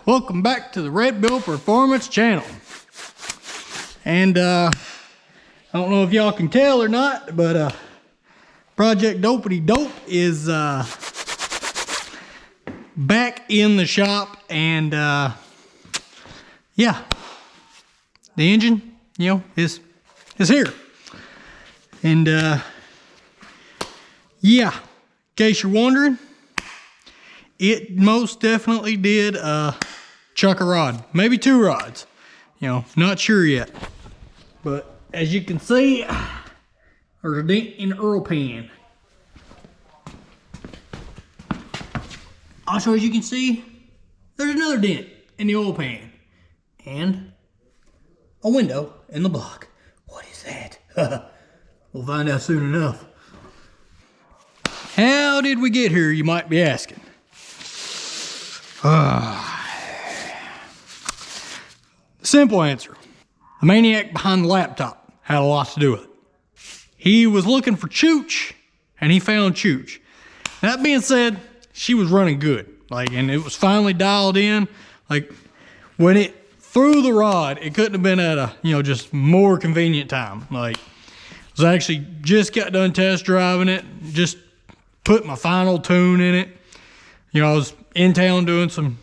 Welcome back to the Red Bill Performance channel. And I don't know if y'all can tell or not, but Project Dopey Dope is back in the shop. And yeah, the engine, is here. And yeah, in case you're wondering, it most definitely did chuck a rod, maybe 2 rods. Not sure yet. But as you can see, there's a dent in the oil pan. Also, as you can see, there's another dent in the oil pan. And a window in the block. What is that? We'll find out soon enough. How did we get here, you might be asking? Simple answer. The maniac behind the laptop had a lot to do with it. He was looking for Chooch, and he found Chooch. That being said, she was running good. And it was finally dialed in. When it threw the rod, it couldn't have been at a, just more convenient time. I was actually just got done test driving it, just put my final tune in it. I was in town doing some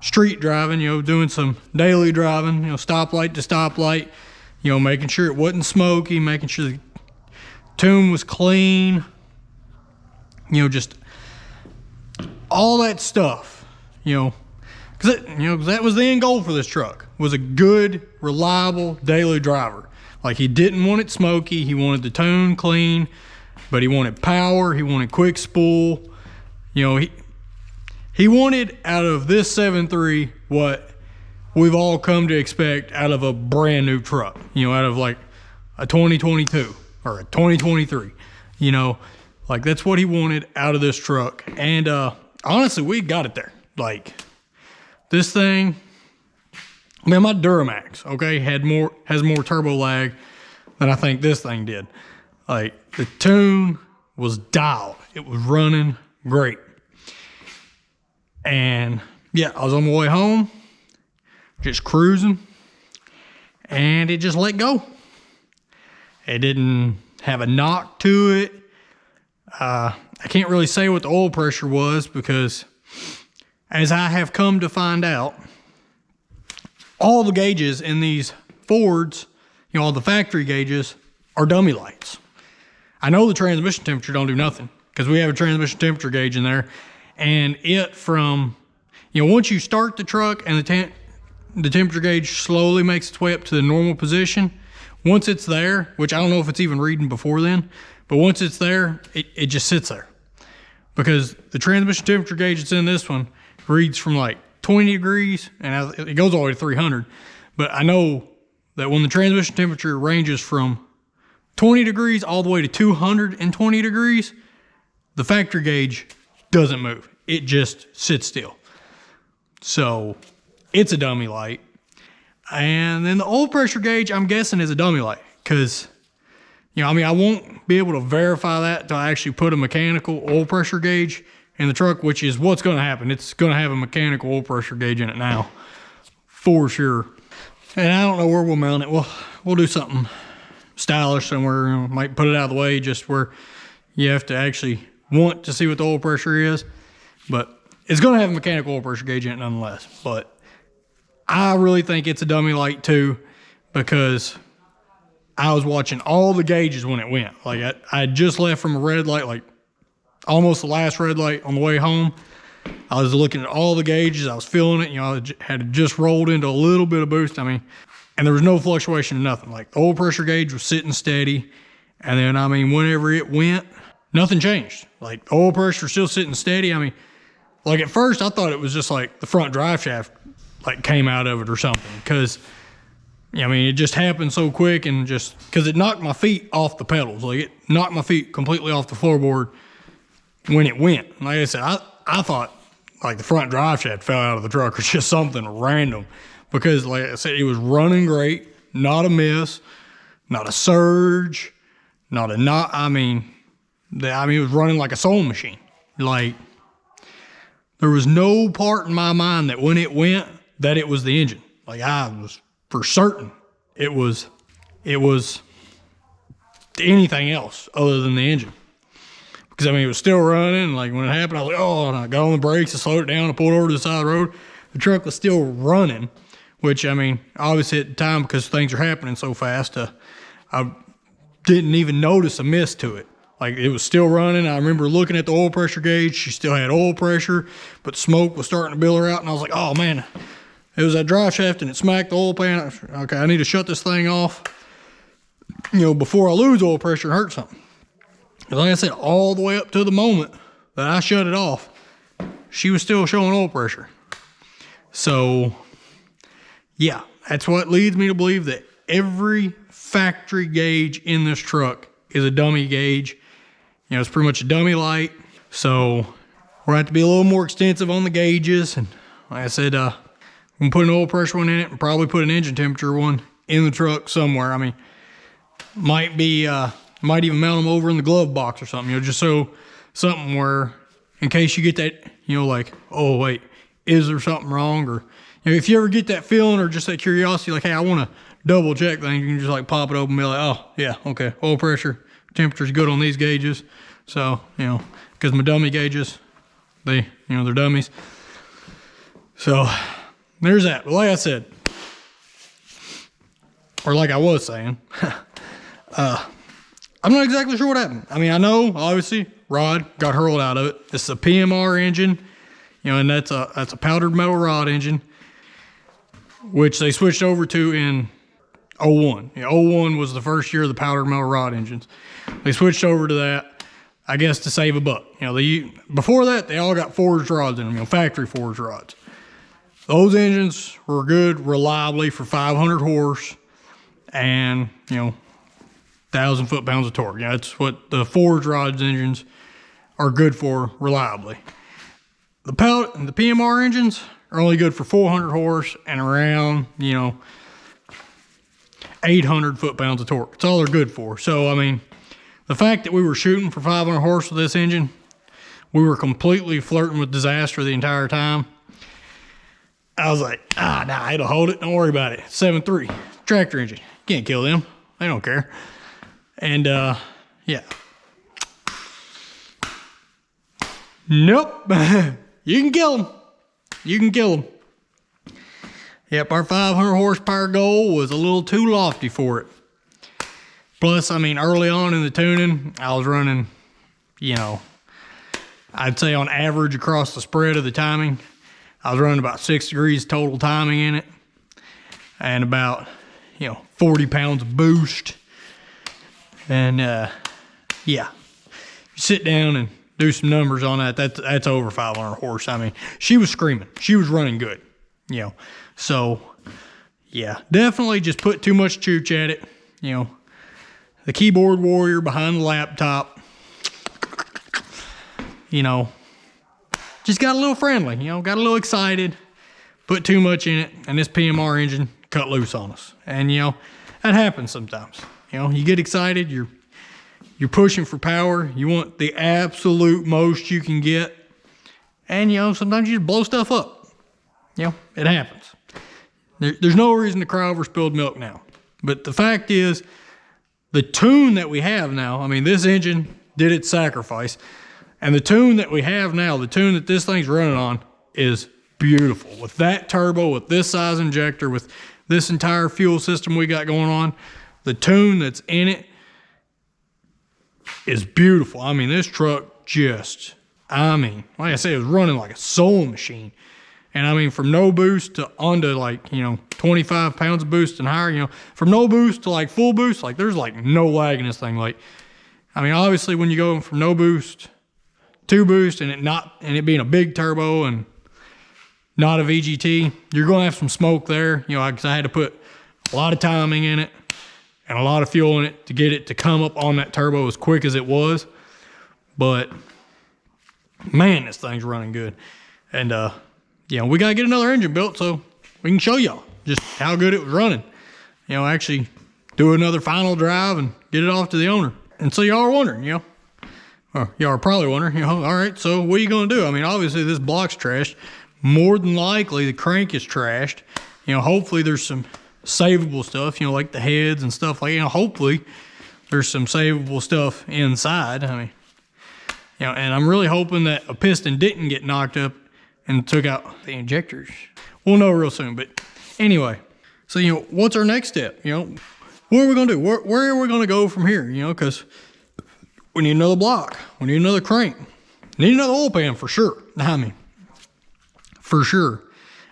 street driving, doing some daily driving, stoplight to stoplight, making sure it wasn't smoky, making sure the tune was clean, just all that stuff, because that was the end goal for this truck, was a good, reliable daily driver. He didn't want it smoky, he wanted the tune clean, but he wanted power, he wanted quick spool, he wanted out of this 7.3 what we've all come to expect out of a brand new truck, out of a 2022 or a 2023, that's what he wanted out of this truck. And honestly, we got it there. This thing, my Duramax, okay, has more turbo lag than I think this thing did. The tune was dialed. It was running great. And yeah, I was on my way home, just cruising, and it just let go. It didn't have a knock to it. I can't really say what the oil pressure was because, as I have come to find out, all the gauges in these Fords, all the factory gauges, are dummy lights. I know the transmission temperature don't do nothing because we have a transmission temperature gauge in there. And it from, once you start the truck and the temperature gauge slowly makes its way up to the normal position, once it's there, which I don't know if it's even reading before then, but once it's there, it just sits there. Because the transmission temperature gauge that's in this one reads from 20 degrees, and it goes all the way to 300. But I know that when the transmission temperature ranges from 20 degrees all the way to 220 degrees, the factory gauge doesn't move. It just sits still. So it's a dummy light. And then the oil pressure gauge, I'm guessing, is a dummy light because, I won't be able to verify that until I actually put a mechanical oil pressure gauge in the truck, which is what's going to happen. It's going to have a mechanical oil pressure gauge in it now, for sure. And I don't know where we'll mount it. We'll do something stylish somewhere. Might put it out of the way just where you have to actually want to see what the oil pressure is, but it's going to have a mechanical oil pressure gauge in it nonetheless. But I really think it's a dummy light too, because I was watching all the gauges when it went. I just left from a red light, almost the last red light on the way home. I was looking at all the gauges. I was feeling it. I had just rolled into a little bit of boost. And there was no fluctuation, nothing. The oil pressure gauge was sitting steady. And then, whenever it went, nothing changed. Oil pressure still sitting steady. At first I thought it was just the front drive shaft came out of it or something. Cause it just happened so quick and just cause it knocked my feet off the pedals. It knocked my feet completely off the floorboard when it went. Like I said, I thought the front drive shaft fell out of the truck or just something random because like I said, it was running great. Not a miss, not a surge, not a it was running like a sewing machine. There was no part in my mind that when it went, that it was the engine. Like I was for certain it was anything else other than the engine. Because I mean, it was still running. Like when it happened, I was like, oh, and I got on the brakes, I slowed it down, I pulled over to the side of the road. The truck was still running, which I mean, obviously at the time, because things are happening so fast, I didn't even notice a miss to it. Like it was still running. I remember looking at the oil pressure gauge. She still had oil pressure, but smoke was starting to billow out. And I was like, oh man, it was that drive shaft and it smacked the oil pan. Okay, I need to shut this thing off, you know, before I lose oil pressure and hurt something. Like I said, all the way up to the moment that I shut it off, she was still showing oil pressure. So yeah, that's what leads me to believe that every factory gauge in this truck is a dummy gauge. You know, it's pretty much a dummy light. So we're gonna have to be a little more extensive on the gauges. And like I said, I'm gonna put an oil pressure one in it and probably put an engine temperature one in the truck somewhere. I mean, might even mount them over in the glove box or something, you know, just so something where in case you get that, you know, like, oh wait, is there something wrong? Or, you know, if you ever get that feeling or just that curiosity, like, hey, I want to double check things, you can just like pop it open and be like, oh yeah, okay, oil pressure, temperature's good on these gauges. So, you know, because my dummy gauges, they're dummies. So there's that. But like I said, or like I was saying, I'm not exactly sure what happened. I mean, I know obviously rod got hurled out of it. It's a PMR engine, you know, and that's a powdered metal rod engine, which they switched over to in 01. You know, 01 was the first year of the powdered metal rod engines. They switched over to that, I guess, to save a buck. You know, before that, they all got forged rods in them, you know, factory forged rods. Those engines were good reliably for 500 horse and, you know, 1,000 foot-pounds of torque. You know, that's what the forged rods engines are good for reliably. The PMR engines are only good for 400 horse and around, you know, 800 foot-pounds of torque. That's all they're good for. So, I mean, the fact that we were shooting for 500 horse with this engine, we were completely flirting with disaster the entire time. I was like, nah, it'll hold it. Don't worry about it. 7.3 tractor engine. Can't kill them. They don't care. And, yeah. Nope. You can kill them. You can kill them. Yep, our 500 horsepower goal was a little too lofty for it. Plus, I mean, early on in the tuning, I was running, you know, I'd say on average across the spread of the timing, I was running about 6 degrees total timing in it and about, you know, 40 pounds of boost. And, yeah, you sit down and do some numbers on that. That's over 500 horse. I mean, she was screaming. She was running good, you know. So, yeah, definitely just put too much chooch at it, you know. The keyboard warrior behind the laptop, you know, just got a little friendly, you know, got a little excited, put too much in it, and this PMR engine cut loose on us. And, you know, that happens sometimes. You know, you get excited, you're pushing for power, you want the absolute most you can get, and, you know, sometimes you just blow stuff up. You know, it happens. There's no reason to cry over spilled milk now. But the fact is, the tune that we have now, I mean, this engine did its sacrifice, and the tune that we have now, the tune that this thing's running on, is beautiful. With that turbo, with this size injector, with this entire fuel system we got going on, the tune that's in it is beautiful. I mean, this truck just, I mean, like I said, it was running like a sewing machine. And I mean, from no boost to onto like, you know, 25 pounds of boost and higher, you know, from no boost to like full boost, like there's like no lag in this thing. Like, I mean, obviously when you go from no boost to boost and it being a big turbo and not a VGT, you're going to have some smoke there, you know, because I had to put a lot of timing in it and a lot of fuel in it to get it to come up on that turbo as quick as it was. But man, this thing's running good. And, you know, we got to get another engine built so we can show y'all just how good it was running. You know, actually do another final drive and get it off to the owner. And so y'all are wondering, you know, Y'all are probably wondering, all right, so what are you going to do? I mean, obviously this block's trashed. More than likely the crank is trashed. Hopefully there's some savable stuff, like the heads and stuff like, hopefully there's some savable stuff inside. I mean, and I'm really hoping that a piston didn't get knocked up and took out the injectors. We'll know real soon, but anyway. So, what's our next step? What are we going to do? Where are we going to go from here? Because we need another block. We need another crank. Need another oil pan for sure. I mean, for sure.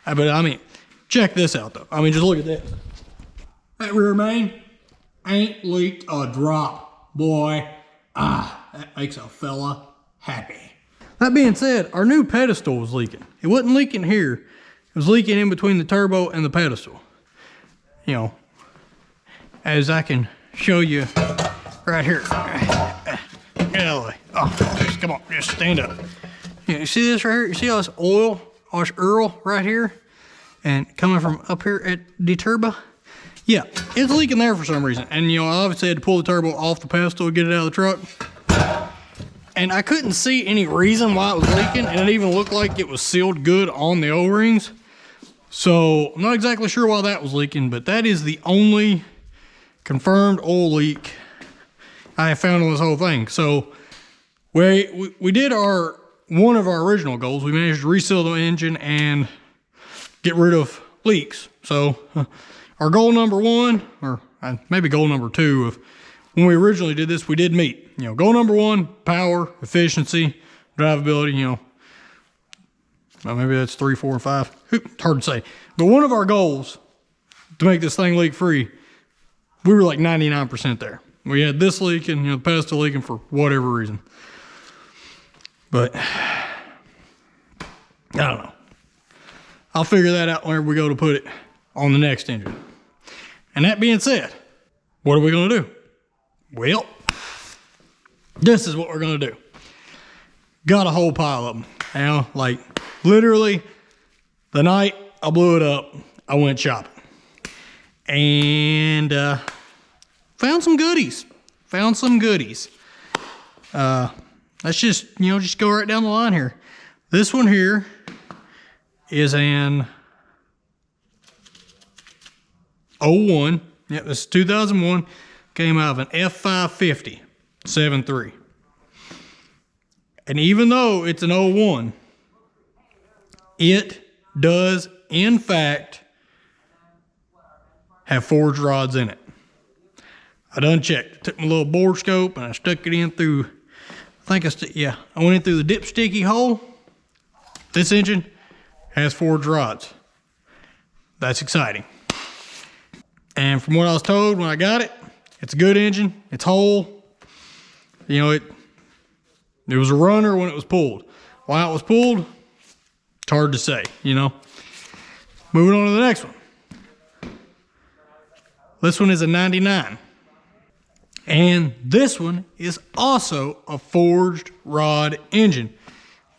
But I mean, check this out though. I mean, just look at this. That rear main ain't leaked a drop, boy. That makes a fella happy. That being said, our new pedestal was leaking. It wasn't leaking here. It was leaking in between the turbo and the pedestal. As I can show you right here. Get out of the way. Oh, just come on, just stand up. You see this right here? You see all this oil, all this Earl right here? And coming from up here at the turbo? Yeah, it's leaking there for some reason. And I obviously had to pull the turbo off the pedestal to get it out of the truck. And I couldn't see any reason why it was leaking, and it even looked like it was sealed good on the O-rings. So I'm not exactly sure why that was leaking, but that is the only confirmed oil leak I have found on this whole thing. So we did one of our original goals. We managed to reseal the engine and get rid of leaks. So our goal number one, or maybe goal number two of when we originally did this, we did meet. Goal number one, power, efficiency, drivability, well, maybe that's 3, 4, and 5. It's hard to say. But one of our goals to make this thing leak free, we were like 99% there. We had this leaking, the pedestal leaking for whatever reason. But I don't know. I'll figure that out whenever we go to put it on the next engine. And that being said, what are we going to do? Well, this is what we're going to do. Got a whole pile of them. Like literally the night I blew it up, I went shopping. And found some goodies. Let's just go right down the line here. This one here is an 01. Yep, this is 2001. Came out of an F550 7.3. And even though it's an 01, it does in fact have forged rods in it. I done checked. Took my little bore scope and I stuck it in through, I went in through the dipsticky hole. This engine has forged rods. That's exciting. And from what I was told when I got it, it's a good engine. It's whole. It was a runner when it was pulled. Why it was pulled, it's hard to say, Moving on to the next one. This one is a 99. And this one is also a forged rod engine,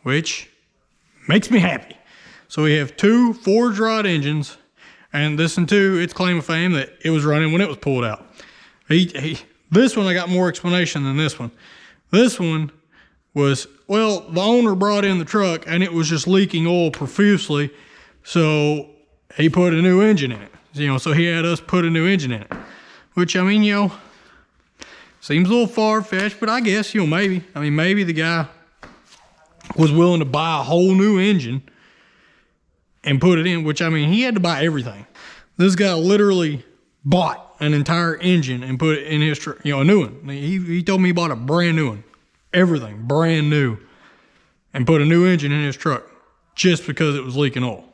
which makes me happy. So we have two forged rod engines, and this one too, its claim of fame that it was running when it was pulled out. This one I got more explanation than this one. This one was, well, the owner brought in the truck and it was just leaking oil profusely, so he put a new engine in it. So he had us put a new engine in it, which seems a little far-fetched, but I guess, maybe. Maybe the guy was willing to buy a whole new engine and put it in, which, he had to buy everything. This guy literally bought an entire engine and put it in his truck, a new one. He told me he bought a brand new one. Everything, brand new. And put a new engine in his truck just because it was leaking oil.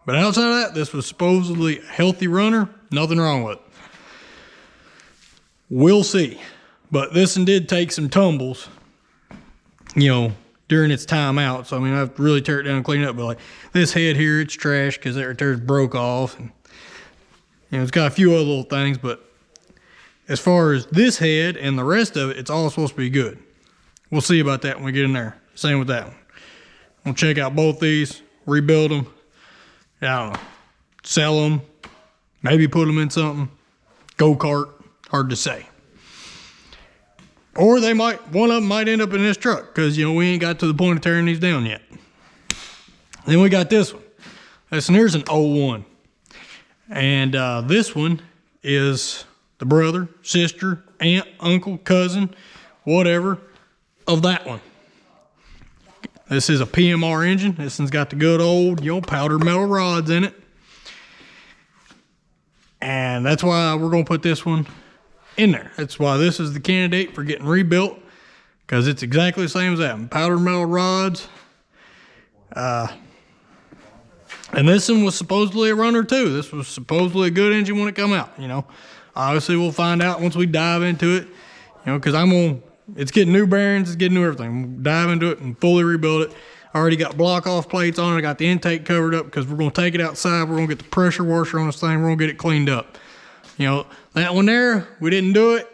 But outside of that, this was supposedly a healthy runner. Nothing wrong with it. We'll see. But this one did take some tumbles, during its time out. So, I have to really tear it down and clean it up. But, like, this head here, it's trash because that right there broke off. And, it's got a few other little things. But as far as this head and the rest of it, it's all supposed to be good. We'll see about that when we get in there. Same with that one. We'll check out both these, rebuild them. I don't know. Sell them. Maybe put them in something. Go-kart. Hard to say. Or one of them might end up in this truck because, you know, we ain't got to the point of tearing these down yet. Then we got this one. This one here's an 01. And this one is the brother, sister, aunt, uncle, cousin, whatever of that one. This is a PMR engine. This one's got the good old, you know, powdered metal rods in it. And that's why we're going to put this one in there. That's why this is the candidate for getting rebuilt, because it's exactly the same as that. Powdered metal rods. And this one was supposedly a runner too. This was supposedly a good engine when it come out, you know. Obviously we'll find out once we dive into it, you know, because it's getting new bearings, it's getting new everything. We'll dive into it and fully rebuild it. I already got block off plates on it. I got the intake covered up because we're going to take it outside. We're going to get the pressure washer on this thing. We're going to get it cleaned up. You know, that one there, we didn't do it.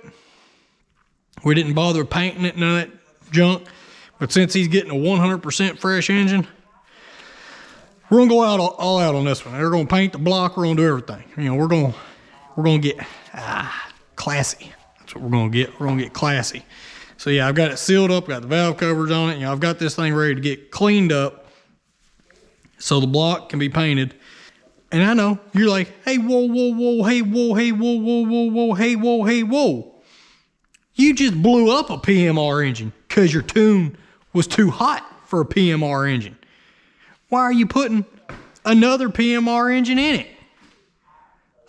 We didn't bother painting it, none of that junk. But since he's getting a 100% fresh engine, we're going to go all out on this one. We're going to paint the block. We're going to do everything. You know, we're going to get classy. That's what we're going to get. We're going to get classy. So yeah, I've got it sealed up, got the valve covers on it. You know, I've got this thing ready to get cleaned up so the block can be painted. And I know you're like, hey, whoa, whoa, whoa, hey, whoa, hey, whoa, whoa, whoa, whoa, hey, whoa, hey, whoa. You just blew up a PMR engine because your tune was too hot for a PMR engine. Why are you putting another PMR engine in it?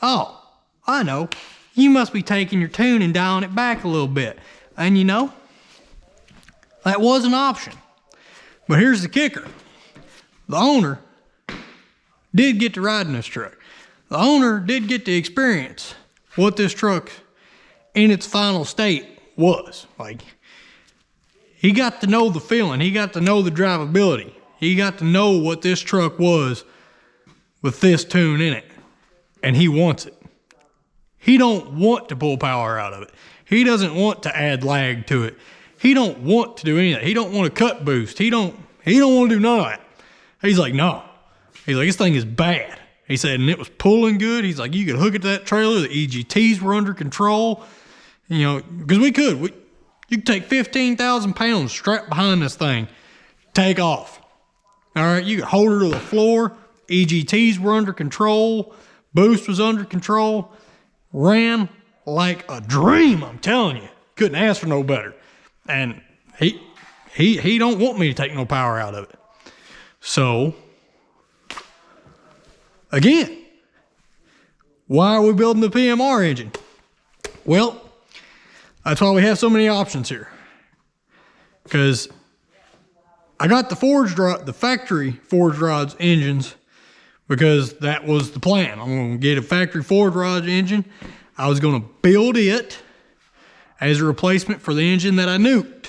Oh, I know. You must be taking your tune and dialing it back a little bit. And you know, that was an option. But here's the kicker. The owner did get to ride in this truck. The owner did get to experience what this truck in its final state was. Like, he got to know the feeling. He got to know the drivability. He got to know what this truck was with this tune in it. And he wants it. He don't want to pull power out of it. He doesn't want to add lag to it. He don't want to do any of that. He don't want to cut boost. He don't want to do none of that. He's like, no. He's like, this thing is bad. He said, and it was pulling good. He's like, you could hook it to that trailer. The EGTs were under control. You know, because you could take 15,000 pounds strapped behind this thing, take off. All right, you could hold her to the floor. EGTs were under control. Boost was under control. Ran like a dream, I'm telling you. Couldn't ask for no better. And he don't want me to take no power out of it. So, again, why are we building the PMR engine? Well, that's why we have so many options here. Because I got the factory forged rods engines because that was the plan. I'm going to get a factory forged rods engine. I was going to build it as a replacement for the engine that I nuked.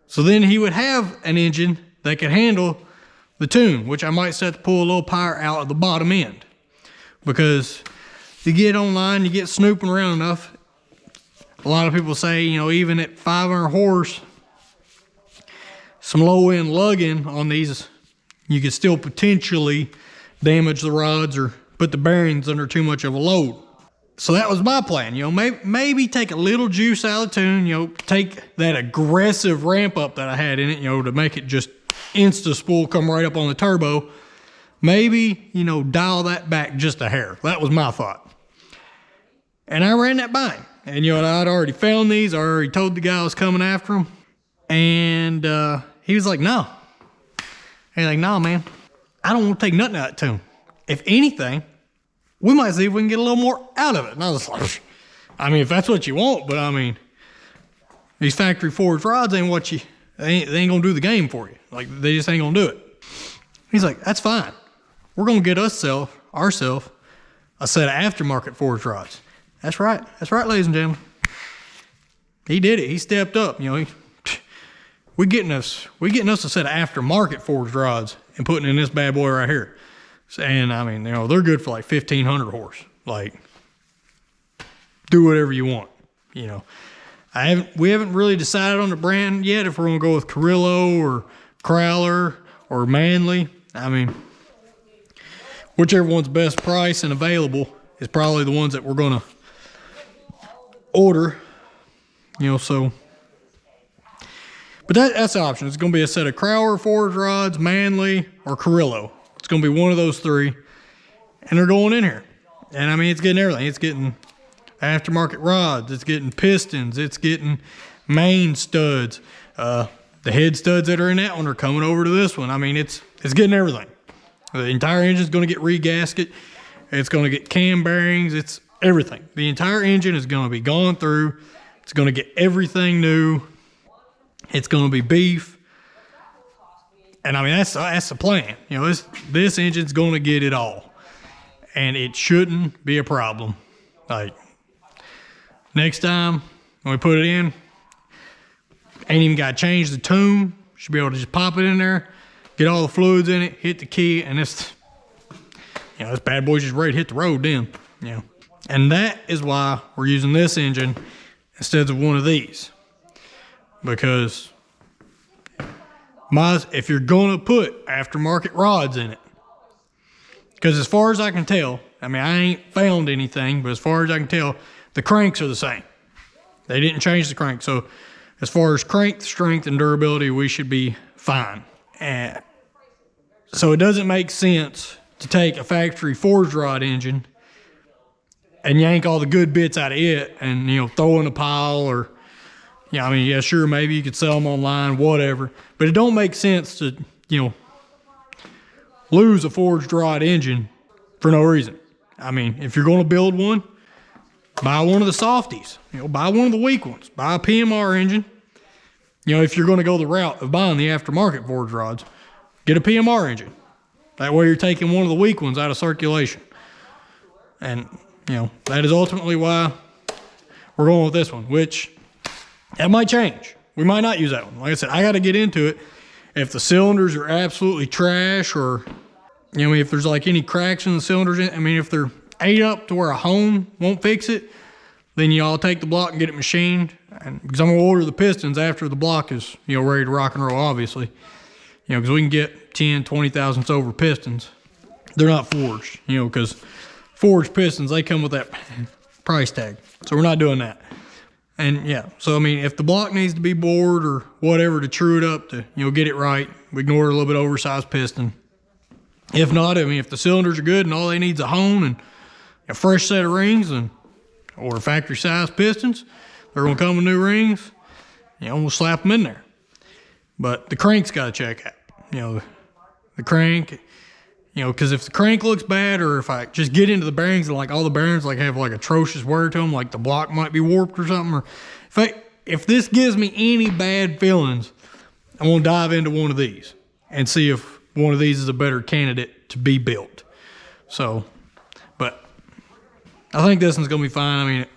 So then he would have an engine that could handle the tune, which I might set to pull a little power out of the bottom end. Because you get online, you get snooping around enough, a lot of people say, you know, even at 500 horse, some low end lugging on these, you could still potentially damage the rods or put the bearings under too much of a load. So that was my plan, you know, maybe take a little juice out of the tune, you know, take that aggressive ramp up that I had in it, you know, to make it just insta spool come right up on the turbo. Maybe, you know, dial that back just a hair. That was my thought. And I ran that by him. And, you know, I'd already found these. I already told the guy I was coming after him. And he was like, no. He's like, no, man. I don't want to take nothing out of that tune. If anything, we might see if we can get a little more out of it. And I was like, I mean, if that's what you want, but I mean, these factory forged rods ain't what they ain't gonna do the game for you. Like, they just ain't gonna do it. He's like, that's fine. We're gonna get ourselves a set of aftermarket forged rods. That's right, ladies and gentlemen. He did it. He stepped up. You know, we getting us a set of aftermarket forged rods and putting in this bad boy right here. And I mean, you know, they're good for like 1,500 horse. Like, do whatever you want. You know, we haven't really decided on the brand yet if we're gonna go with Carrillo or Crowler or Manley. I mean, whichever one's best price and available is probably the ones that we're gonna order. You know, so But that's the option. It's going to be a set of Crowler forged rods, Manley, or Carrillo. It's going to be one of those three. And they're going in here. And I mean, it's getting everything. It's getting aftermarket rods. It's getting pistons. It's getting main studs. The head studs that are in that one are coming over to this one. I mean, it's getting everything. The entire engine's going to get re-gasket. It's going to get cam bearings. It's everything. The entire engine is going to be gone through. It's going to get everything new. It's going to be beef. And I mean, that's the plan. You know, this engine's going to get it all. And it shouldn't be a problem. Like, next time when we put it in, ain't even got to change the tune. Should be able to just pop it in there, get all the fluids in it, hit the key, and this bad boy's just ready to hit the road then. You know. And that is why we're using this engine instead of one of these. Because if you're gonna put aftermarket rods in it, because as far as I can tell, I mean, I ain't found anything, but as far as I can tell, the cranks are the same. They didn't change the crank. So as far as crank strength and durability, we should be fine. And so it doesn't make sense to take a factory forged rod engine and yank all the good bits out of it and, you know, throw in a pile or, I mean, yeah, sure, maybe you could sell them online, whatever. But it don't make sense to, you know, lose a forged rod engine for no reason. I mean, if you're going to build one, buy one of the softies. You know, buy one of the weak ones. Buy a PMR engine. You know, if you're going to go the route of buying the aftermarket forged rods, get a PMR engine. That way you're taking one of the weak ones out of circulation. And, you know, that is ultimately why we're going with this one, which that might change. We might not use that one. Like I said, I got to get into it. If the cylinders are absolutely trash or, you know, if there's like any cracks in the cylinders, I mean, if they're ate up to where a hone won't fix it, then y'all take the block and get it machined. And because I'm going to order the pistons after the block is, you know, ready to rock and roll, obviously. You know, because we can get 10, 20 thousandths over pistons. They're not forged, you know, because forged pistons, they come with that price tag. So we're not doing that. And yeah, so I mean, if the block needs to be bored or whatever to true it up to, you know, get it right, we can order a little bit oversized piston. If not, I mean, if the cylinders are good and all they need is a hone and a fresh set of rings or factory size pistons, they're gonna come with new rings, you know, we'll slap them in there. But the crank's gotta check out, you know, the crank, you know, because if the crank looks bad or if I just get into the bearings and like all the bearings like have like atrocious wear to them, like the block might be warped or something, or if this gives me any bad feelings, I'm gonna dive into one of these and see if one of these is a better candidate to be built. So, but I think this one's gonna be fine. I mean, it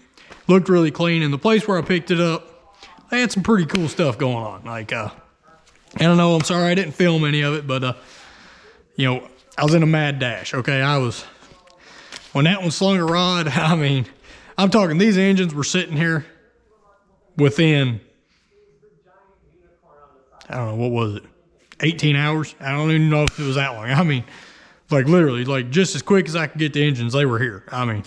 looked really clean, and the place where I picked it up, they had some pretty cool stuff going on. Like, I don't know, I'm sorry I didn't film any of it, but you know, I was in a mad dash, okay? When that one slung a rod, I mean, I'm talking these engines were sitting here within, I don't know, what was it? 18 hours? I don't even know if it was that long. I mean, like literally, like just as quick as I could get the engines, they were here. I mean,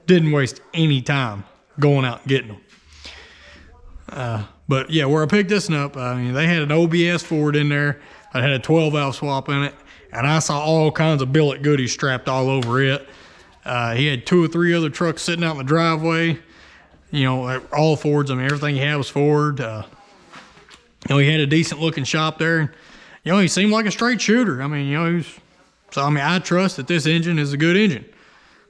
didn't waste any time going out and getting them. But yeah, where I picked this one up, I mean, they had an OBS Ford in there. I had a 12 valve swap in it. And I saw all kinds of billet goodies strapped all over it. He had 2 or 3 other trucks sitting out in the driveway. You know, all Fords. I mean, everything he had was Ford. You know, he had a decent looking shop there. And, you know, he seemed like a straight shooter. I mean, you know, so I mean, I trust that this engine is a good engine.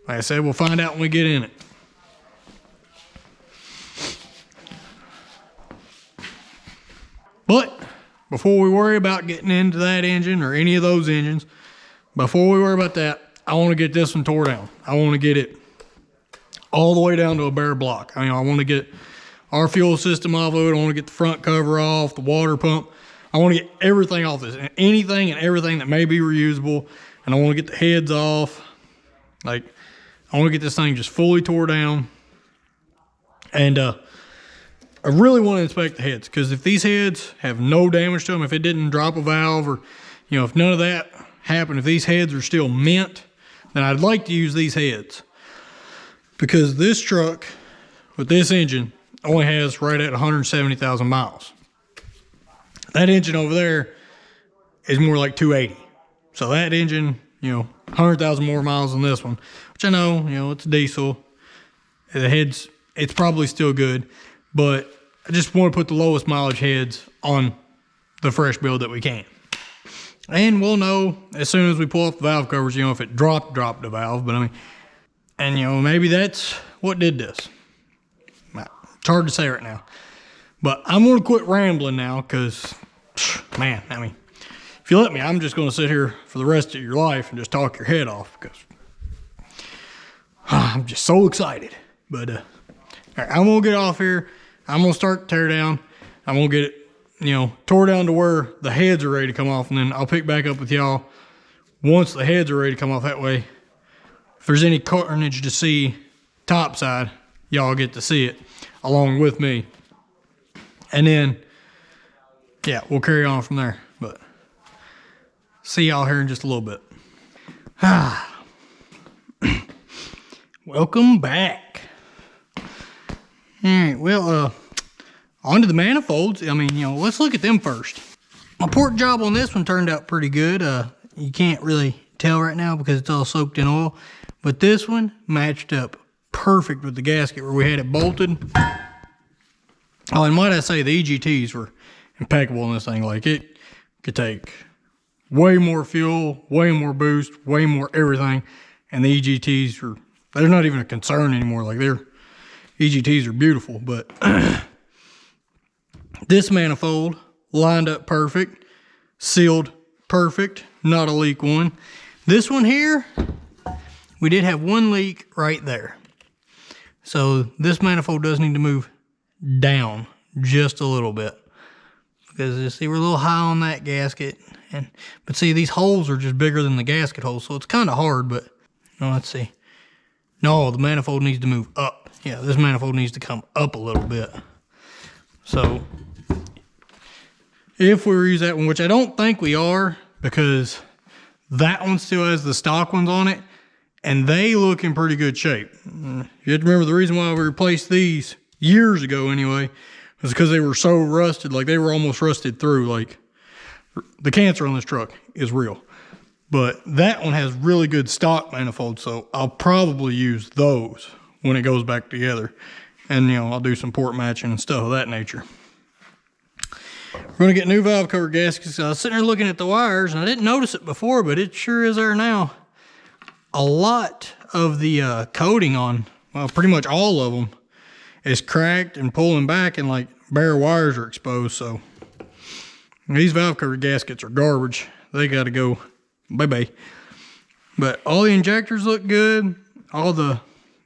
Like I said, we'll find out when we get in it. But before we worry about getting into that engine or any of those engines, before we worry about that, I want to get this one tore down. I want to get it all the way down to a bare block. I mean, I want to get our fuel system off of it. I want to get the front cover off, the water pump. I want to get everything off this, anything and everything that may be reusable. And I want to get the heads off. Like, I want to get this thing just fully tore down. And, I really want to inspect the heads, because if these heads have no damage to them, if it didn't drop a valve or, you know, if none of that happened, if these heads are still mint, then I'd like to use these heads. Because this truck with this engine only has right at 170,000 miles. That engine over there is more like 280. So that engine, 100,000 more miles than this one, which I know, it's a diesel. The heads, it's probably still good, but I just want to put the lowest mileage heads on the fresh build that we can. And we'll know as soon as we pull off the valve covers, if it dropped the valve, but I mean, and maybe that's what did this. It's hard to say right now, but I'm going to quit rambling now because, man, I mean, if you let me, I'm just going to sit here for the rest of your life and just talk your head off because I'm just so excited. But all right, I'm going to get off here. I'm going to start the teardown. I'm going to get it, tore down to where the heads are ready to come off, and then I'll pick back up with y'all once the heads are ready to come off. That way, if there's any carnage to see topside, y'all get to see it along with me. And then, yeah, we'll carry on from there. But see y'all here in just a little bit. Welcome back. All right, well, onto the manifolds. I mean, let's look at them first. My port job on this one turned out pretty good. You can't really tell right now because it's all soaked in oil, but this one matched up perfect with the gasket where we had it bolted. Oh, and might I say the EGTs were impeccable in this thing. Like, it could take way more fuel, way more boost, way more everything, and the EGTs they're not even a concern anymore. Like, their EGTs are beautiful, but this manifold lined up perfect, sealed perfect, not a leak one. This one here, we did have one leak right there. So this manifold does need to move down just a little bit because you see we're a little high on that gasket, but see these holes are just bigger than the gasket holes, so it's kind of hard. But let's see. No, the manifold needs to move up. Yeah, this manifold needs to come up a little bit. So if we reuse that one, which I don't think we are, because that one still has the stock ones on it, and they look in pretty good shape. You have to remember the reason why we replaced these years ago anyway was because they were so rusted, like they were almost rusted through. Like, the cancer on this truck is real. But that one has really good stock manifolds, so I'll probably use those when it goes back together. And, I'll do some port matching and stuff of that nature. We're going to get new valve cover gaskets. I was sitting there looking at the wires, and I didn't notice it before, but it sure is there now. A lot of the coating on, well, pretty much all of them, is cracked and pulling back, and like bare wires are exposed. So these valve cover gaskets are garbage. They got to go bye-bye. But all the injectors look good. All the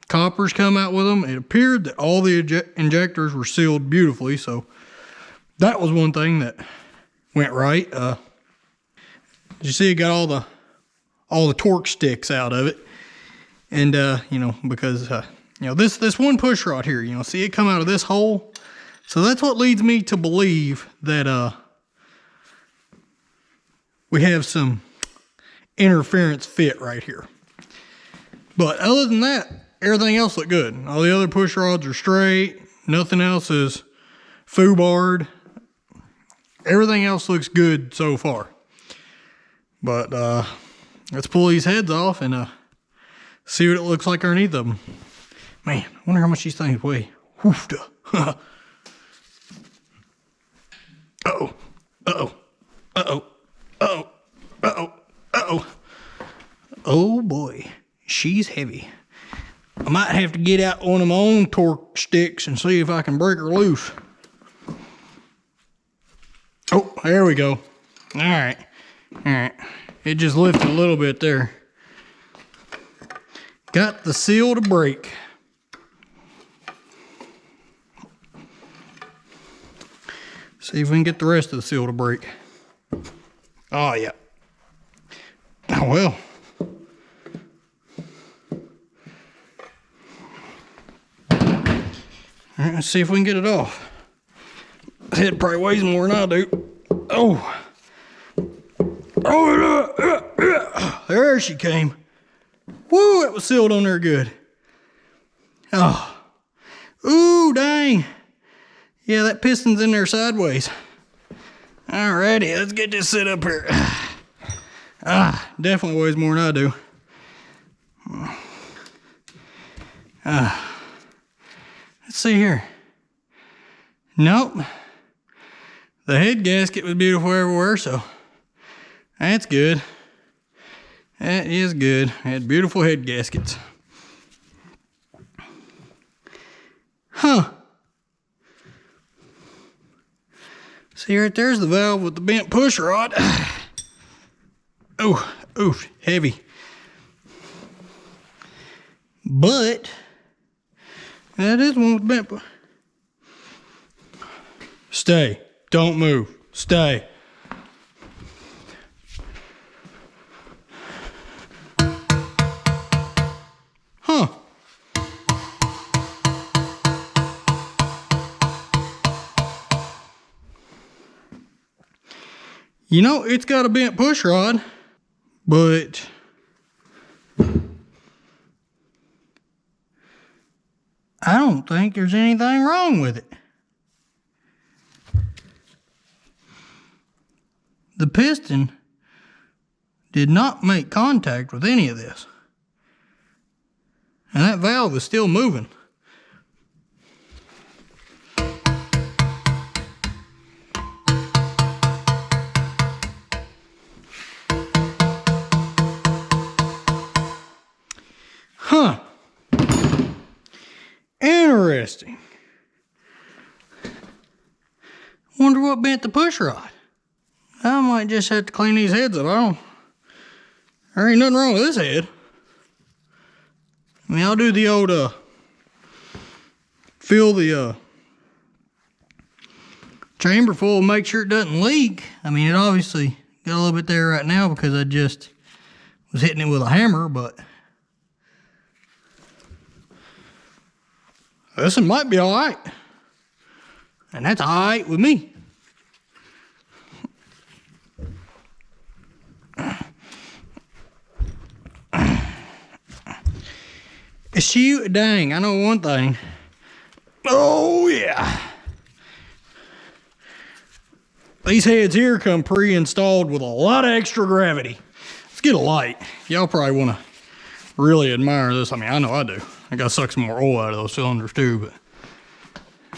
coppers come out with them. It appeared that all the injectors were sealed beautifully, so that was one thing that went right. You see, it got all the torque sticks out of it, and because this one push rod here, see it come out of this hole, so that's what leads me to believe that we have some interference fit right here. But other than that, everything else looked good. All the other push rods are straight. Nothing else is foobarred. Everything else looks good so far. But let's pull these heads off and see what it looks like underneath of them. Man, I wonder how much these things weigh. Woofda. Uh-oh. Uh-oh. Uh-oh. Uh-oh. Uh-oh. Uh-oh. Oh boy, she's heavy. I might have to get out one of my own torque sticks and see if I can break her loose. Oh, there we go. All right. All right. It just lifted a little bit there. Got the seal to break. See if we can get the rest of the seal to break. Oh, yeah. Oh, well. All right, let's see if we can get it off. This head probably weighs more than I do. Oh. Oh, there she came. Woo, that was sealed on there good. Oh. Ooh, dang. Yeah, that piston's in there sideways. Alrighty, let's get this set up here. Definitely weighs more than I do. Let's see here. Nope. The head gasket was beautiful everywhere, so that's good. That is good. Had beautiful head gaskets. Huh. See right there's the valve with the bent push rod. Oh, heavy. But that is one with bent. Stay. Don't move. Stay. Huh. You know, it's got a bent push rod, but I don't think there's anything wrong with it. The piston did not make contact with any of this. And that valve is still moving. Huh. Interesting. Wonder what bent the push rod. I might just have to clean these heads up. There ain't nothing wrong with this head. I mean, I'll do the old, fill the, chamber full and make sure it doesn't leak. I mean, it obviously got a little bit there right now because I just was hitting it with a hammer, but this one might be all right. And that's all right with me. Shoot, dang, I know one thing. Oh, yeah. These heads here come pre-installed with a lot of extra gravity. Let's get a light. Y'all probably want to really admire this. I mean, I know I do. I got to suck some more oil out of those cylinders too,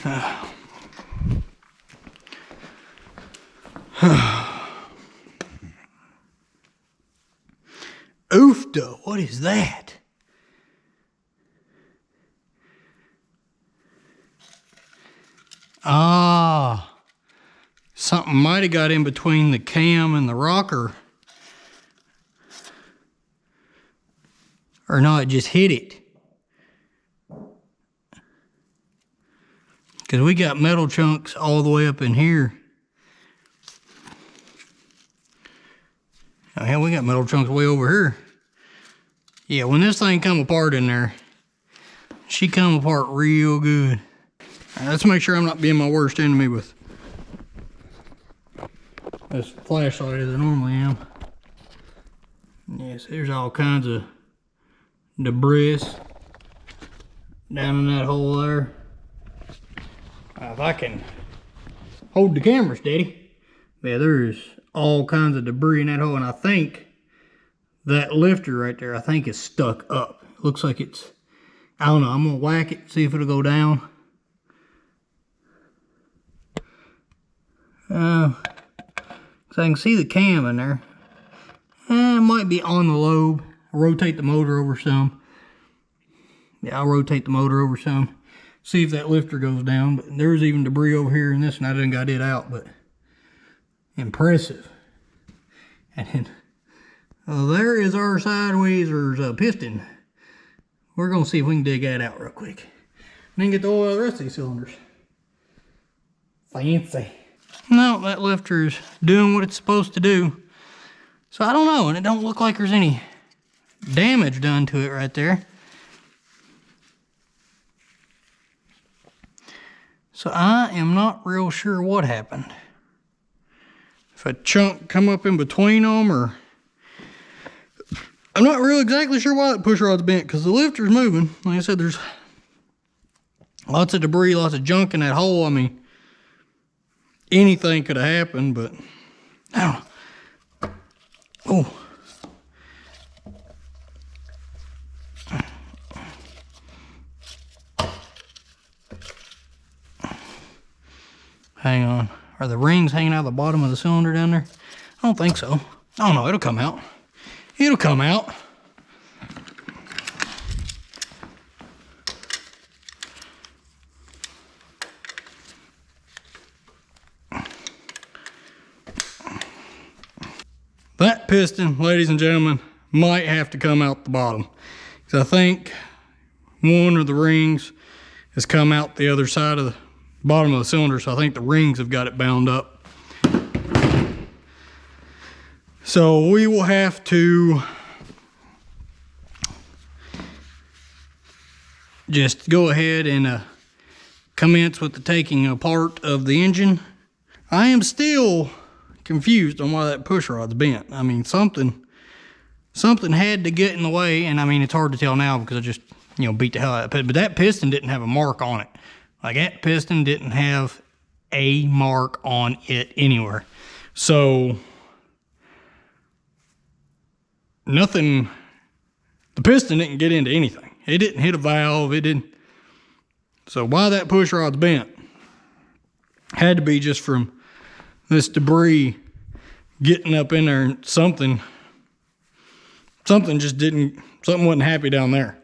but... Oofda, what is that? Ah, something might have got in between the cam and the rocker. Or no, it just hit it. Because we got metal chunks all the way up in here. Oh, hell, we got metal chunks way over here. Yeah, when this thing come apart in there, she come apart real good. All right, let's make sure I'm not being my worst enemy with this flashlight as I normally am. Yes, there's all kinds of debris down in that hole there. If I can hold the camera steady. Yeah, there is all kinds of debris in that hole, and I think that lifter right there, I think is stuck up. Looks like it's, I don't know, I'm gonna whack it, see if it'll go down. So I can see the cam in there. It might be on the lobe. I'll rotate the motor over some. Yeah, I'll rotate the motor over some. See if that lifter goes down. But there's even debris over here in this, and I didn't got it out, but impressive. And then there is our sideways piston. We're gonna see if we can dig that out real quick. And then get the oil out of the rest of these cylinders. Fancy. No, that lifter is doing what it's supposed to do. So I don't know, and it don't look like there's any damage done to it right there. So I am not real sure what happened. If a chunk come up in between them, or... I'm not real exactly sure why that push rod's bent, because the lifter's moving. Like I said, there's lots of debris, lots of junk in that hole. I mean, anything could have happened, but I don't know. Oh. Hang on. Are the rings hanging out of the bottom of the cylinder down there? I don't think so. Oh no, it'll come out. It'll come out. That piston, ladies and gentlemen, might have to come out the bottom. Because I think one of the rings has come out the other side of the bottom of the cylinder, so I think the rings have got it bound up. So we will have to just go ahead and commence with the taking apart of the engine. I am still confused on why that push rod's bent. I mean, something had to get in the way, and I mean, it's hard to tell now because I just, you know, beat the hell out of it. But that piston didn't have a mark on it. Like, that piston didn't have a mark on it anywhere. So nothing, the piston didn't get into anything. It didn't hit a valve, it didn't. So why that push rod's bent had to be just from this debris getting up in there, and something just didn't, something wasn't happy down there.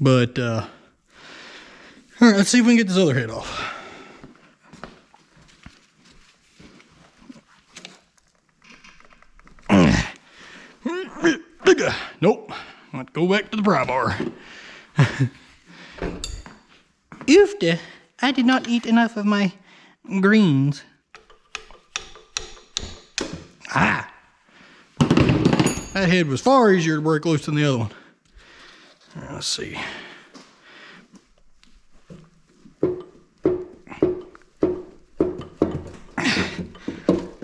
But all right, let's see if we can get this other head off. Nope. Let's go back to the pry bar. Oofta, I did not eat enough of my greens. Ah. That head was far easier to break loose than the other one. All right, let's see.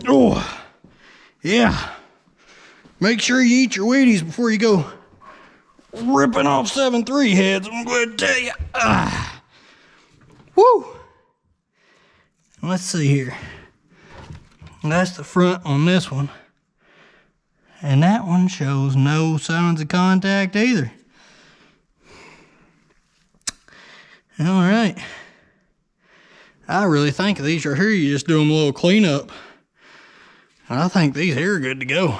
Oh, yeah. Make sure you eat your Wheaties before you go ripping off 7.3 heads, I'm going to tell you. Ah. Woo. Let's see here. That's the front on this one. And that one shows no signs of contact either. All right. I really think these right here, you just do them a little cleanup. I think these here are good to go.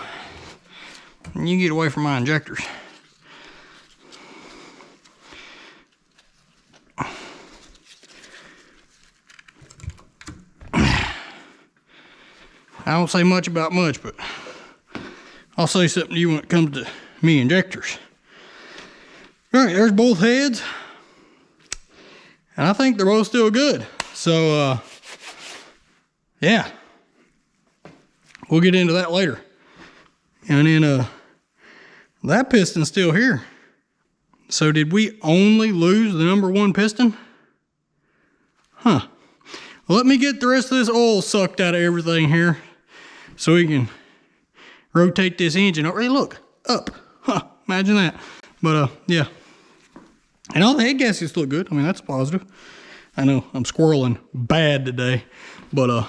You get away from my injectors. I don't say much about much, but I'll say something to you when it comes to me injectors. All right, there's both heads. And I think they're both still good. So, yeah. We'll get into that later. And then, that piston's still here. So did we only lose the number one piston? Huh. Well, let me get the rest of this oil sucked out of everything here so we can rotate this engine over. Hey, look, up. Huh, imagine that. But, yeah. And all the head gaskets look good. I mean, that's positive. I know I'm squirreling bad today, but,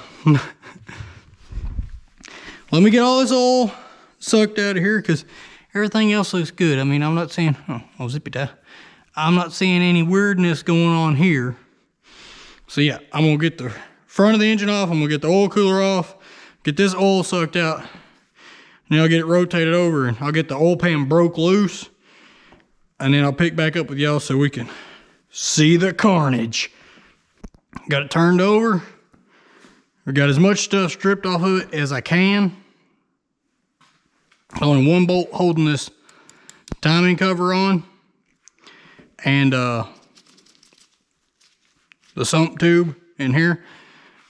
let me get all this oil sucked out of here because everything else looks good. I mean, I'm not seeing, oh, zippy tie. I'm not seeing any weirdness going on here. So yeah, I'm gonna get the front of the engine off. I'm gonna get the oil cooler off, get this oil sucked out. Then I'll get it rotated over and I'll get the oil pan broke loose. And then I'll pick back up with y'all so we can see the carnage. Got it turned over. I got as much stuff stripped off of it as I can. Only one bolt holding this timing cover on. And the sump tube in here.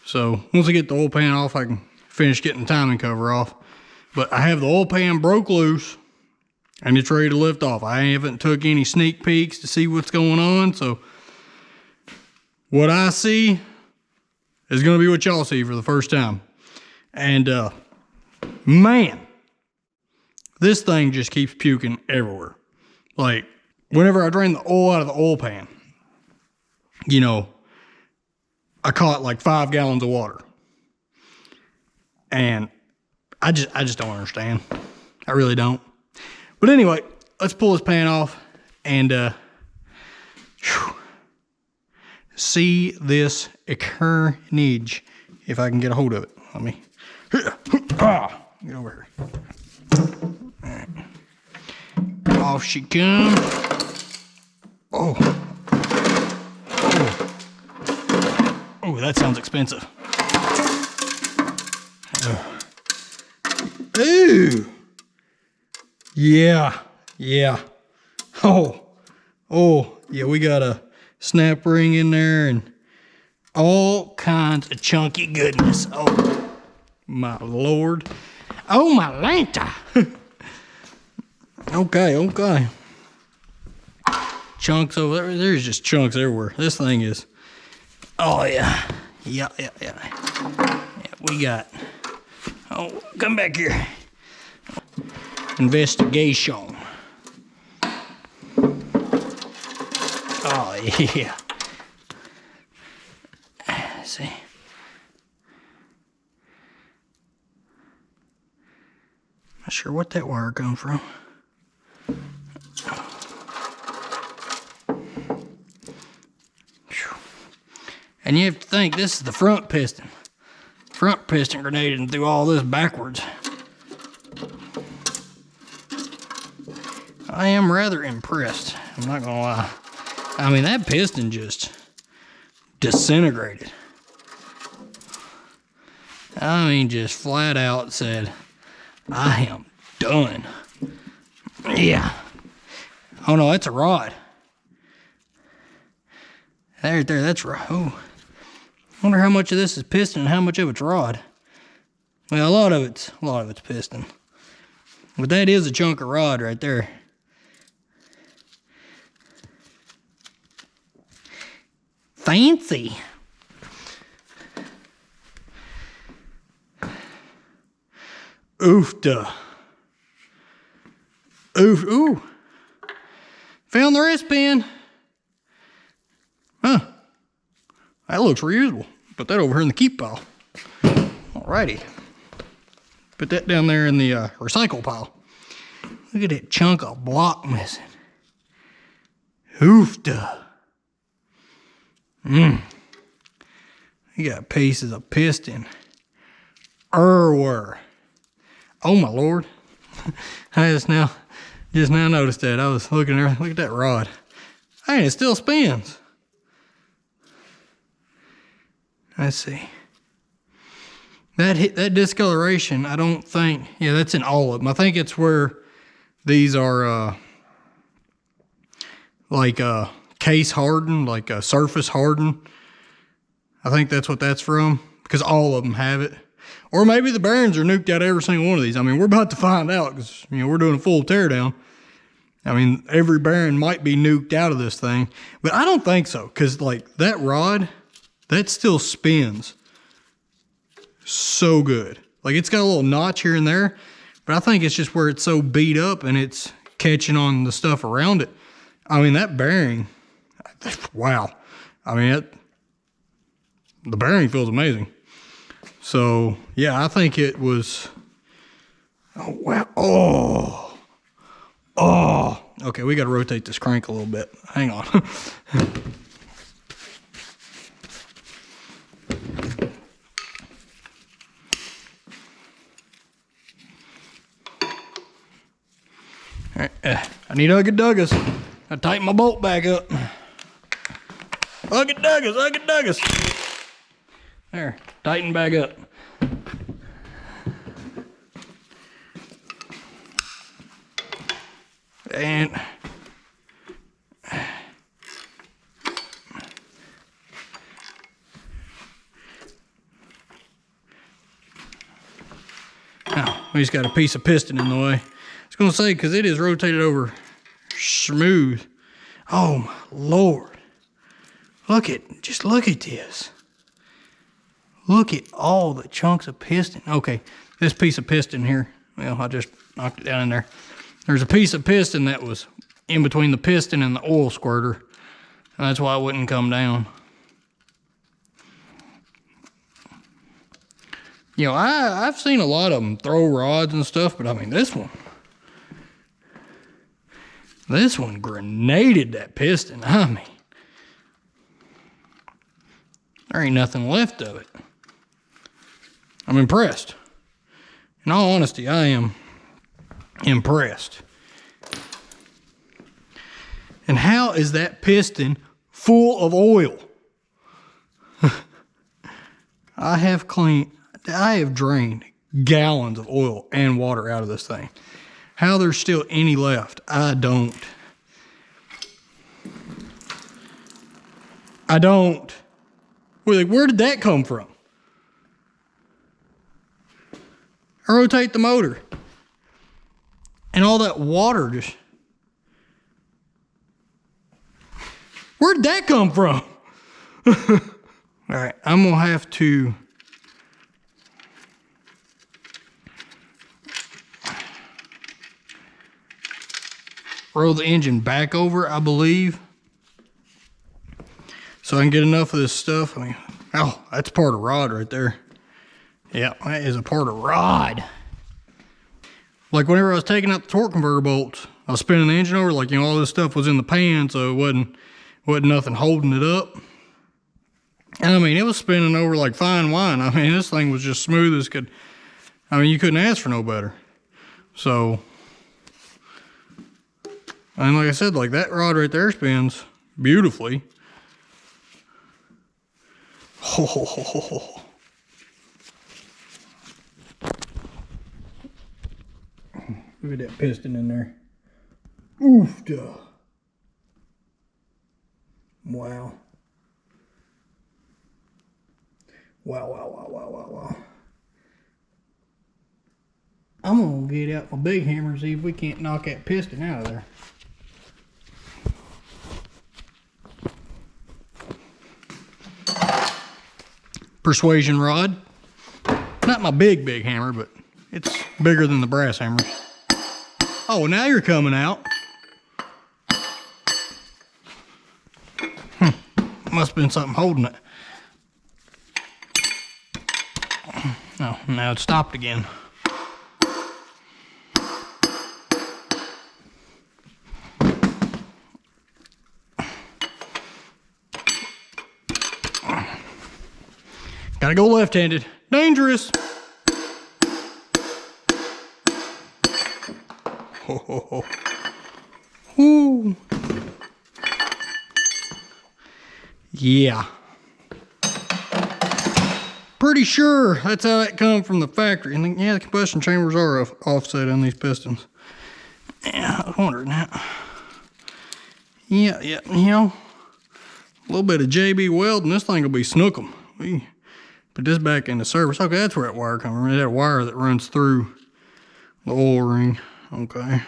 So once I get the oil pan off, I can finish getting the timing cover off. But I have the oil pan broke loose and it's ready to lift off. I haven't took any sneak peeks to see what's going on. So what I see is going to be what y'all see for the first time. And man, this thing just keeps puking everywhere. Like whenever I drain the oil out of the oil pan, you know, I caught like 5 gallons of water. And I just don't understand. I really don't. But anyway, let's pull this pan off and see this carnage if I can get a hold of it. Let me get over here. All right. Off she comes. Oh, that sounds expensive. Ooh. Yeah. Oh, yeah, we got a snap ring in there and all kinds of chunky goodness. Oh, my Lord. Oh, my Lanta. Okay. Chunks over there. There's just chunks everywhere. This thing is, oh, yeah. Yeah, we got, oh, come back here. Investigation. Oh, yeah. Let's see. Not sure what that wire come from. And you have to think this is the front piston. Front piston grenading through all this backwards. I am rather impressed. I'm not gonna lie. I mean, that piston just disintegrated. I mean, just flat out said, I am done. Yeah. Oh no, that's a rod. There, that's rod. Oh. Wonder how much of this is piston and how much of it's rod. Well, a lot of it's piston. But that is a chunk of rod right there. Fancy. Oofda. Ooh. Found the wrist pin. Huh. That looks reusable. Put that over here in the keep pile. Alrighty. Put that down there in the recycle pile. Look at that chunk of block missing. Oofda. You got pieces of piston. Erwar. Oh my Lord. I just now noticed that. I was looking there. Look at that rod. Hey, it still spins. Let's see. That discoloration, I don't think, yeah, that's in all of them. I think it's where these are like case hardened, like surface hardened. I think that's what that's from, because all of them have it. Or maybe the bearings are nuked out every single one of these. I mean, we're about to find out, because we're doing a full teardown. I mean, every bearing might be nuked out of this thing, but I don't think so, because like that rod, that still spins so good. Like, it's got a little notch here and there, but I think it's just where it's so beat up and it's catching on the stuff around it. I mean, that bearing, wow. I mean, the bearing feels amazing. So, yeah, I think it was, oh, wow. Oh. Okay, we got to rotate this crank a little bit. Hang on. All right, I need Ugga-Duggas. I tighten my bolt back up. Ugga-Duggas. There, tighten back up. And now we just got a piece of piston in the way. I was gonna say, because it is rotated over smooth. Oh my Lord. Just look at this. Look at all the chunks of piston. Okay, this piece of piston here, well, I just knocked it down in there. There's a piece of piston that was in between the piston and the oil squirter, and that's why it wouldn't come down. You know, I've seen a lot of them throw rods and stuff, but I mean, this one grenaded that piston. I mean, there ain't nothing left of it. I'm impressed. In all honesty, I am impressed. And how is that piston full of oil? I have drained gallons of oil and water out of this thing. How there's still any left, I don't. Where did that come from? I rotate the motor, and all that water just... Where'd that come from? All right, I'm gonna have to roll the engine back over, I believe, so I can get enough of this stuff. I mean, oh, that's part of rod right there. Yeah, that is a part of rod. Like whenever I was taking out the torque converter bolts, I was spinning the engine over, like, you know, all this stuff was in the pan, so it wasn't nothing holding it up. And I mean, it was spinning over like fine wine. I mean, this thing was just smooth as could. I mean, you couldn't ask for no better. So, and like I said, like that rod right there spins beautifully. Oh. Look at that piston in there. Oof, duh. Wow. Wow. I'm gonna get out my big hammer and see if we can't knock that piston out of there. Persuasion rod. Not my big hammer, but it's bigger than the brass hammer. Oh, now you're coming out. Must have been something holding it. Oh, now it's stopped again. Gotta go left-handed. Dangerous. Ho, ho, ho. Ooh. Yeah. Pretty sure that's how that come from the factory. And then, yeah, the combustion chambers are offset on these pistons. Yeah, I was wondering that. Yeah, you know, a little bit of JB welding, this thing will be snookum. We put this back into service. Okay, that's where that wire comes from. That wire that runs through the oil ring. Okay.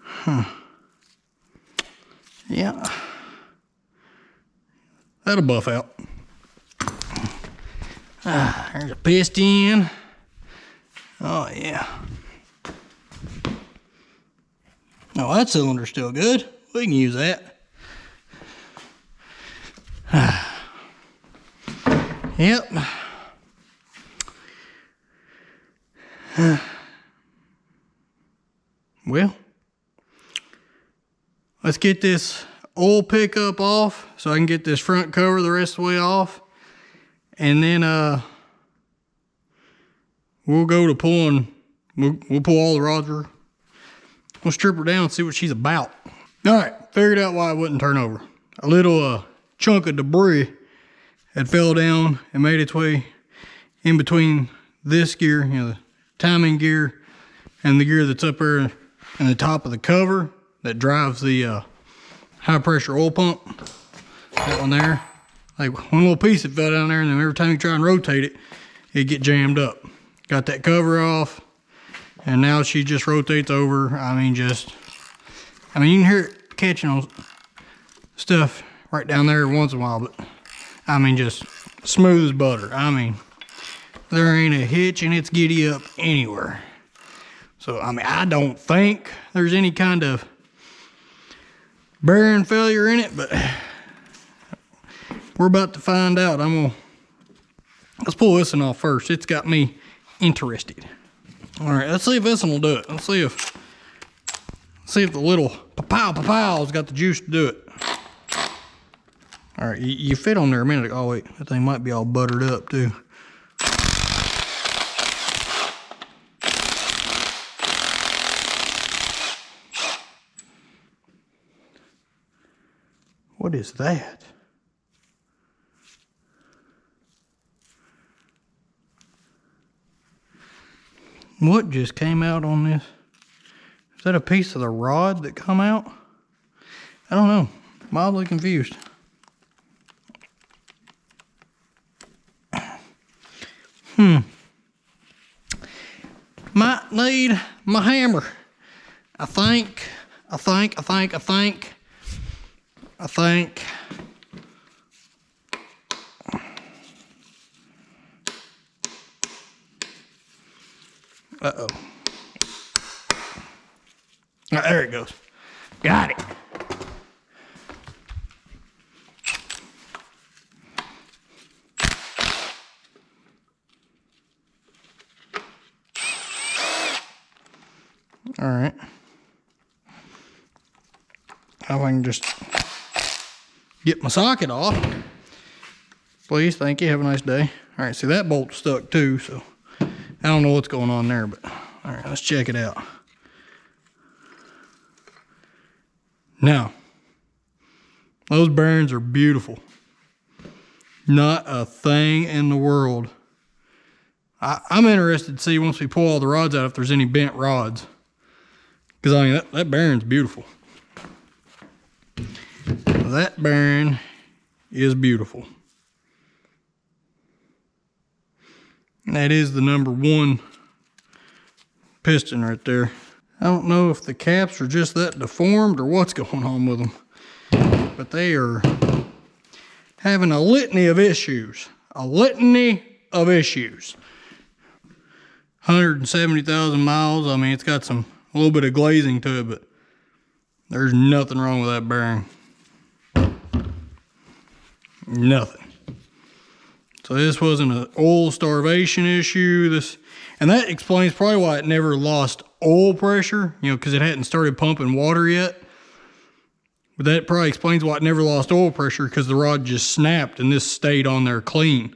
Huh. Yeah. That'll buff out. There's a piston. Oh, yeah. Oh, that cylinder's still good. We can use that. Yep. Well, let's get this oil pickup off so I can get this front cover the rest of the way off. And then we'll go to pulling, we'll pull all the rods. We'll strip her down and see what she's about. All right, figured out why it wouldn't turn over. A little chunk of debris had fell down and made its way in between this gear, you know, the timing gear, and the gear that's up there in the top of the cover that drives the high pressure oil pump. That one there. Like one little piece that fell down there, and then every time you try and rotate it, it'd get jammed up. Got that cover off, and now she just rotates over. I mean, you can hear it catching on stuff right down there once in a while, but I mean, just smooth as butter. I mean, there ain't a hitch in its giddy up anywhere. So, I mean, I don't think there's any kind of bearing failure in it, but we're about to find out. I'm Let's pull this one off first. It's got me interested. All right, let's see if this one will do it. Let's see if the little papaw's got the juice to do it. All right, you fit on there a minute ago. Oh wait, that thing might be all buttered up too. What is that? What just came out on this? Is that a piece of the rod that come out? I don't know. Mildly confused. Might need my hammer. I think. Uh-oh. Right, there it goes. Got it. All right. Now I can just get my socket off. Please, thank you. Have a nice day. All right, see that bolt's stuck too, so I don't know what's going on there, but all right, let's check it out. Now, those bearings are beautiful. Not a thing in the world. I'm interested to see once we pull all the rods out if there's any bent rods. Because I mean, that bearing's beautiful. That bearing is beautiful. That is the #1 piston right there. I don't know if the caps are just that deformed or what's going on with them, but they are having a litany of issues. A litany of issues. 170,000 miles. I mean, it's got a little bit of glazing to it, but there's nothing wrong with that bearing. Nothing. So this wasn't an oil starvation issue. And that explains probably why it never lost oil pressure, you know, because it hadn't started pumping water yet. But that probably explains why it never lost oil pressure, because the rod just snapped and this stayed on there clean.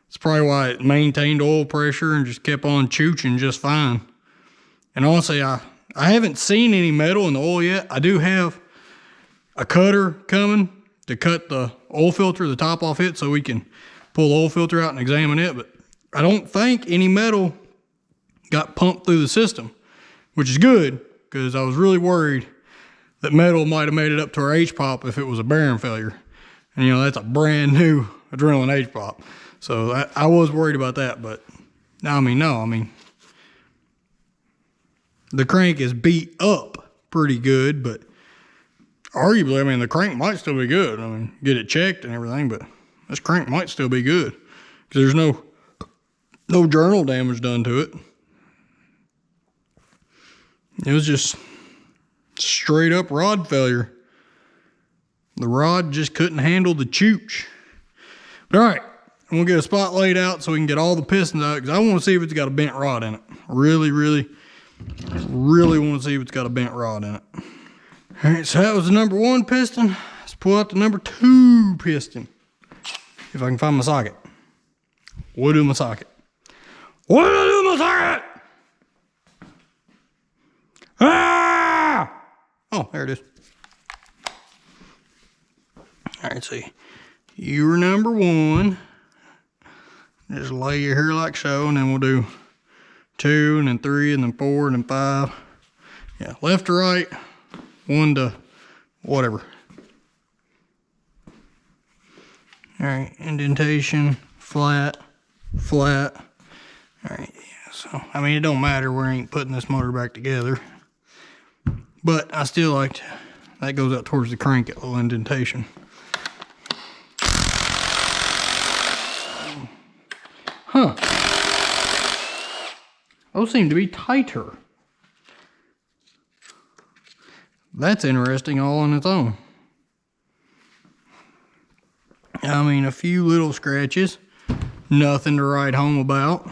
That's probably why it maintained oil pressure and just kept on chooching just fine. And honestly, I haven't seen any metal in the oil yet. I do have a cutter coming to cut the oil filter, the top off it, so we can pull the oil filter out and examine it. But I don't think any metal got pumped through the system, which is good, because I was really worried that metal might have made it up to our H-pop if it was a bearing failure. And you know, that's a brand new adrenaline H-pop. So I was worried about that, but no, the crank is beat up pretty good, but arguably, I mean, the crank might still be good. I mean, get it checked and everything, but this crank might still be good, because there's no journal damage done to it. It was just straight up rod failure. The rod just couldn't handle the chooch. But all right, I'm gonna get a spot laid out so we can get all the pistons out, because I want to see if it's got a bent rod in it. Really want to see if it's got a bent rod in it. All right, so that was the #1 piston. Let's pull out the #2 piston. If I can find my socket. What do my socket? What did I do with my socket? Ah! Oh, there it is. All right, see. You were #1. Just lay your hair like so, and then we'll do 2, and then 3, and then 4, and then 5. Yeah, left to right, 1 to whatever. All right, indentation, flat. All right, yeah, so, I mean, it don't matter, we ain't putting this motor back together. But I still like to, that goes out towards the crank, that little indentation. Huh. Those seem to be tighter. That's interesting all on its own. I mean, a few little scratches, nothing to write home about.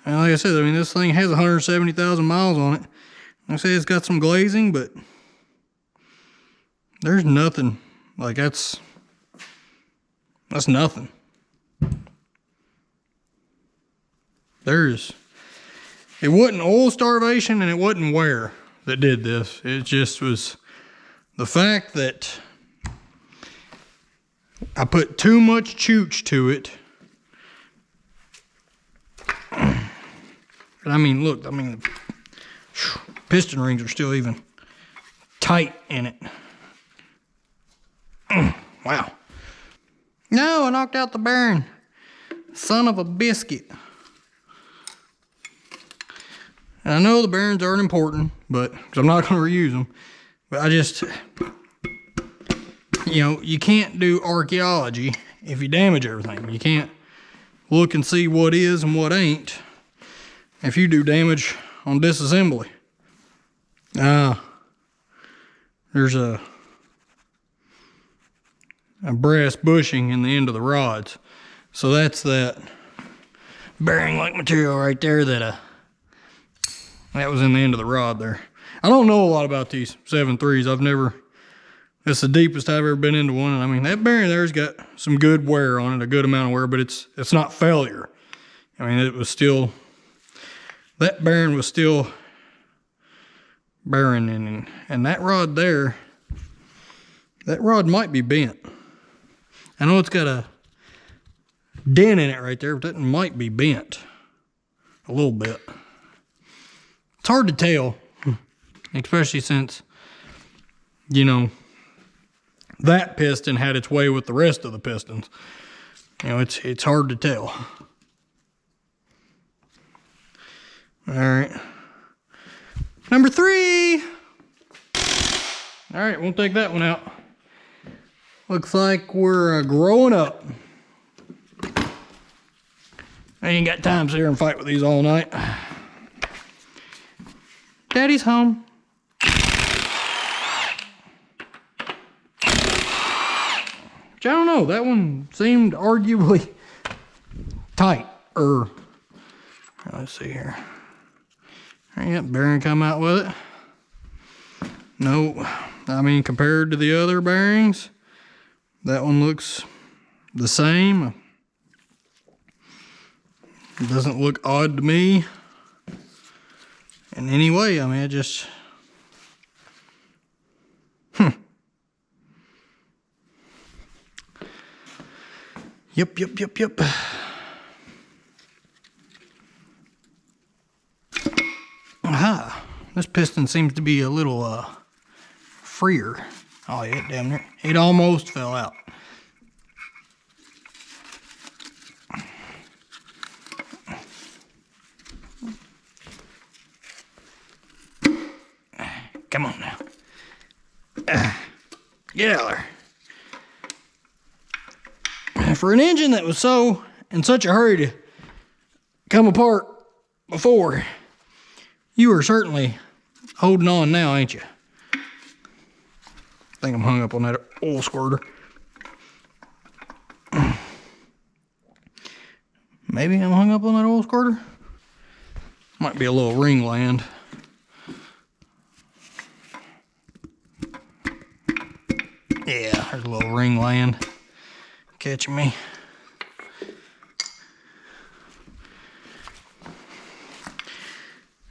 And like I said, I mean, this thing has 170,000 miles on it. Like I say, it's got some glazing, but there's nothing. Like, that's nothing. It wasn't oil starvation and it wasn't wear that did this. It just was the fact that I put too much chooch to it. But I mean, look, I mean, the piston rings are still even tight in it. Wow. No, I knocked out the bearing. Son of a biscuit. And I know the bearings aren't important, but because I'm not going to reuse them. But I just, you know, you can't do archaeology if you damage everything. You can't look and see what is and what ain't if you do damage on disassembly. There's a brass bushing in the end of the rods. So that's that bearing-like material right there that was in the end of the rod there. I don't know a lot about these 7.3s. It's the deepest I've ever been into one. And I mean, that bearing there's got some good wear on it, a good amount of wear, but it's not failure. I mean, it was still, that bearing was still bearing, and that rod there, that rod might be bent. I know it's got a dent in it right there, but that might be bent a little bit. It's hard to tell, especially since, you know, that piston had its way with the rest of the pistons. You know, it's hard to tell. All right. Number 3. All right, we'll take that one out. Looks like we're growing up. I ain't got time to sit here and fight with these all night. Daddy's home. Which I don't know, that one seemed arguably tighter. Let's see here. Yep, bearing come out with it. No, I mean, compared to the other bearings, that one looks the same. It doesn't look odd to me in any way. I mean, it just, Yep. Aha, this piston seems to be a little freer. Oh yeah, damn near. It almost fell out. Come on now. Get out there. For an engine that was so in such a hurry to come apart before, you are certainly holding on now, ain't you? I think I'm hung up on that oil squirter. Maybe I'm hung up on that oil squirter. Might be a little ring land. Yeah, there's a little ring land catching me.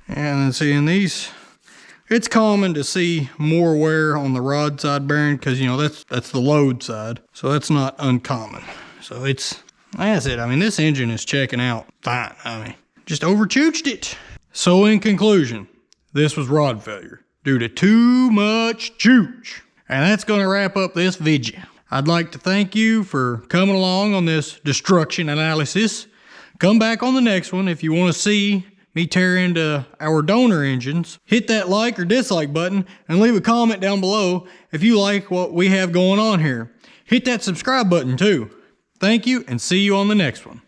And then see in these, it's common to see more wear on the rod side bearing because, you know, that's the load side. So that's not uncommon. So it's, like I said, I mean, this engine is checking out fine. I mean, just over-chooched it. So in conclusion, this was rod failure due to too much chooch. And that's going to wrap up this video. I'd like to thank you for coming along on this destruction analysis. Come back on the next one if you want to see me tear into our donor engines. Hit that like or dislike button and leave a comment down below if you like what we have going on here. Hit that subscribe button too. Thank you and see you on the next one.